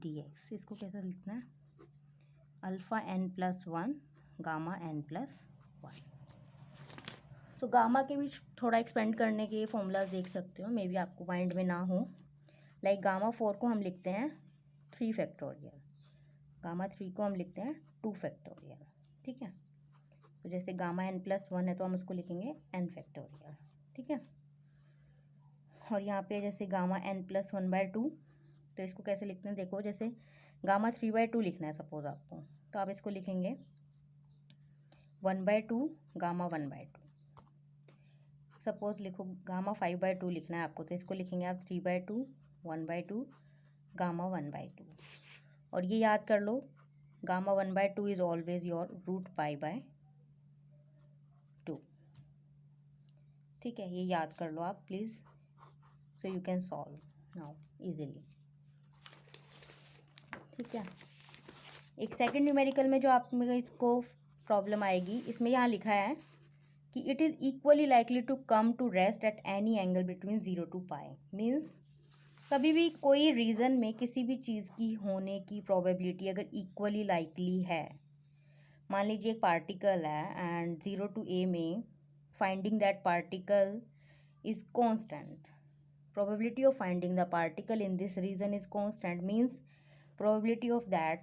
dx। इसको कैसे लिखना है, अल्फ़ा n+1 गामा n+1। तो गामा के बीच थोड़ा एक्सपेंड करने के फॉर्मूलाज देख सकते हो, मे बी आपको माइंड में ना हो। लाइक गामा 4 को हम लिखते हैं 3 फैक्टोरियल, गामा 3 को हम लिखते हैं 2 फैक्टोरियल, ठीक है। तो जैसे गामा n+1 है तो हम उसको लिखेंगे n फैक्टोरियल, ठीक है। और यहाँ पे जैसे गामा n+1/2, तो इसको कैसे लिखते हैं, देखो जैसे गामा 3/2 लिखना है सपोज आपको, तो आप इसको लिखेंगे 1/2 गामा 1/2। सपोज लिखो गामा 5/2 लिखना है आपको, तो इसको लिखेंगे आप 3/2 1/2 गामा 1/2। और ये याद कर लो, गामा 1/2 इज ऑलवेज योर √π/2, ठीक है। ये याद कर लो आप please, so you can solve now easily, ठीक है। एक सेकंड न्यूमेरिकल में जो आप में इसको प्रॉब्लम आएगी, इसमें यहाँ लिखा है कि it is equally likely to come to rest at any angle between 0 to π। Means कभी भी कोई रीज़न में किसी भी चीज़ की होने की प्रोबेबिलिटी अगर इक्वली लाइकली है, मान लीजिए एक पार्टिकल है एंड 0 to a में finding that particle is constant, probability of finding the particle in this region is constant, means probability of that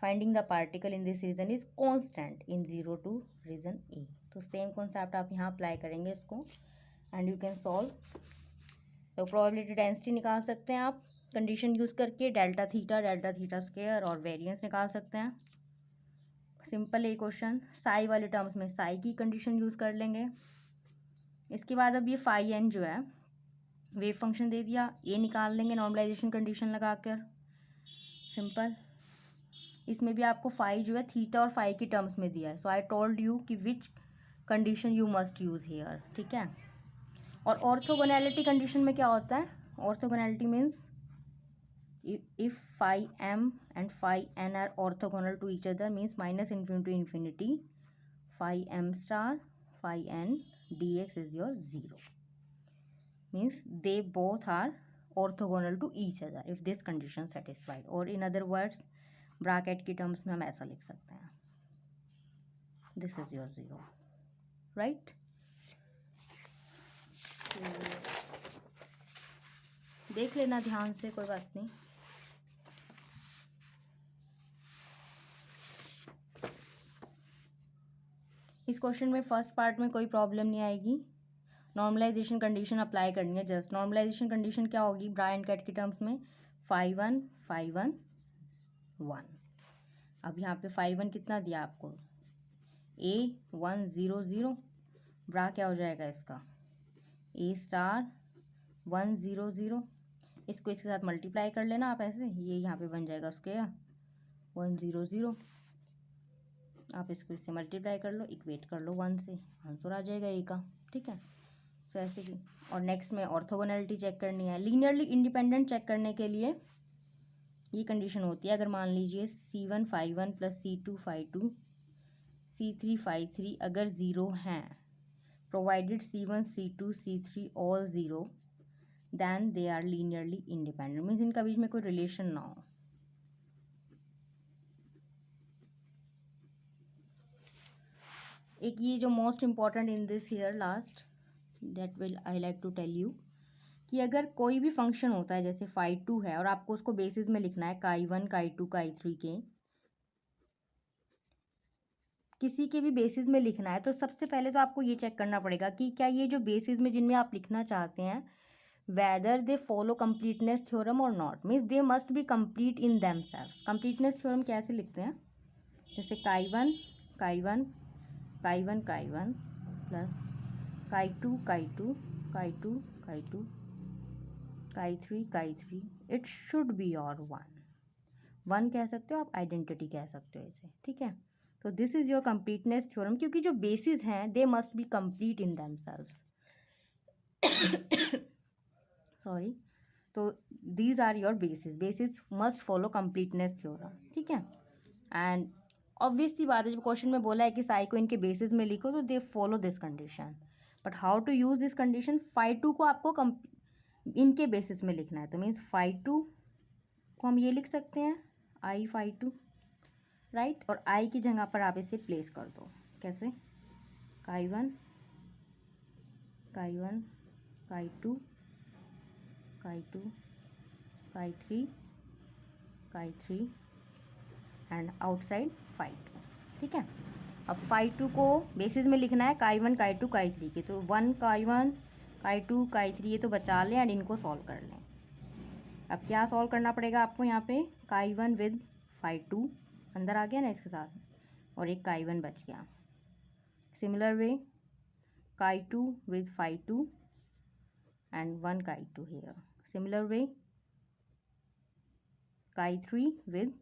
finding the particle in this region is constant in 0 to region A। तो same concept आप यहाँ apply करेंगे इसको and you can solve. तो probability density निकाल सकते हैं आप कंडीशन यूज़ करके, डेल्टा थीटा स्क्वायर, और वेरिएंस निकाल सकते हैं। सिंपल है क्वेश्चन। साई वाले टर्म्स में साई की कंडीशन यूज़ कर लेंगे। इसके बाद अब ये फाई एन जो है वेव फंक्शन दे दिया, ए निकाल लेंगे नॉर्मलाइजेशन कंडीशन लगाकर, सिंपल। इसमें भी आपको फाई जो है थीटा और फाई की टर्म्स में दिया है, सो आई टोल्ड यू कि which condition you must use here, ठीक है। और ऑर्थोगोनैलिटी कंडीशन में क्या होता है, orthogonality means if phi M and phi N are orthogonal to each other, means -∞ to ∞, phi M star phi N dx is your 0, means they both are orthogonal to each other if this condition satisfied। और in other words bracket की terms में हम ऐसा लिख सकते हैं, this is your 0, right। देख लेना ध्यान से, कोई बात नहीं। इस क्वेश्चन में फर्स्ट पार्ट में कोई प्रॉब्लम नहीं आएगी, नॉर्मलाइजेशन कंडीशन अप्लाई करनी है जस्ट। नॉर्मलाइजेशन कंडीशन क्या होगी ब्रा एंड कैट की टर्म्स में, 5 1 5 1 1। अब यहाँ पे 5 1 कितना दिया आपको, a 1 0 0, ब्रा क्या हो जाएगा इसका a स्टार 1 0 0। इसको इसके साथ मल्टीप्लाई कर लेना आप ऐसे, ये यहाँ पे बन जाएगा स्क्वायर 1 0 0। आप इसको इससे मल्टीप्लाई कर लो, इक्वेट कर लो 1 से, आंसर आ जाएगा ए का, ठीक है। तो ऐसे ही। और नेक्स्ट में ऑर्थोगोनैलिटी चेक करनी है। लीनियरली इंडिपेंडेंट चेक करने के लिए ये कंडीशन होती है, अगर मान लीजिए C1 phi 1 plus C2 phi 2 C3 phi 3 अगर 0 हैं, provided C1 C2 C3 all 0, then they are linearly independent, means इनका बीच में कोई रिलेशन ना हो। एक ये जो most important in this here last that will I like to tell you, कि अगर कोई भी फंक्शन होता है जैसे फाई 2 है और आपको उसको बेसिस में लिखना है काई 1 काई 2 काई 3 के, किसी के भी बेसिस में लिखना है, तो सबसे पहले तो आपको ये चेक करना पड़ेगा कि क्या ये जो बेसिस में जिनमें आप लिखना चाहते हैं whether they follow completeness theorem or not, means they must be complete in themselves। completeness theorem कैसे लिखते हैं, जैसे काई 1 काई 1 काई 1 काई 1 प्लस काई 2 काई 2 काई 2 काई 2 काई 3 इट शुड बी योर 1 कह सकते हो आप, आइडेंटिटी कह सकते हो इसे, ठीक है। तो this is your completeness theorem, क्योंकि जो बेसिस हैं they must be complete in themselves, sorry. तो these are your basis must follow completeness theorem, ठीक है। एंड ऑब्वियस सी बात है, जब क्वेश्चन में बोला है कि साई को इनके बेसिस में लिखो, तो they follow this condition. But how to use this condition, phi 2 को आपको इनके बेसिस में लिखना है, तो मीन्स फाई 2 को हम ये लिख सकते हैं I phi 2, राइट। और I की जगह पर आप इसे प्लेस कर दो। कैसे? chi 1, chi 1, chi 2, chi 2, chi 3, chi 3 and outside phi 2। ठीक है, अब phi 2 को बेसिस में लिखना है chi 1, chi 2, chi 3 के, तो 1 chi 1, chi 2, chi 3 ये तो बचा लें एंड इनको सॉल्व कर लें। अब क्या सॉल्व करना पड़ेगा आपको यहाँ पे? chi 1 विद phi 2 अंदर आ गया ना इसके साथ, और एक chi 1 बच गया। Similar way chi 2 with phi 2 and 1 chi 2 here। Similar way chi 3 with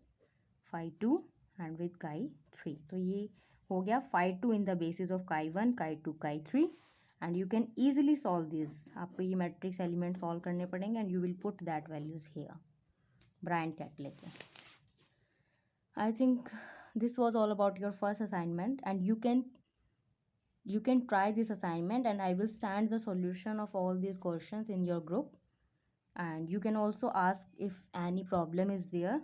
phi 2 and with chi 3। तो ये हो गया phi 2 in the basis of chi 1, chi 2, chi 3 and you can easily solve this. आपको ये matrix element solve करने पड़ेंगे and you will put that values here bra and ket लेके। I think this was all about your first assignment and you can try this assignment and I will send the solution of all these questions in your group, and you can also ask if any problem is there.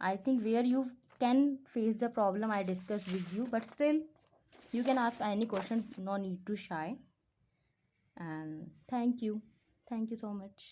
I think where you can face the problem I discussed with you, but still you can ask any question, no need to shy. And thank you so much.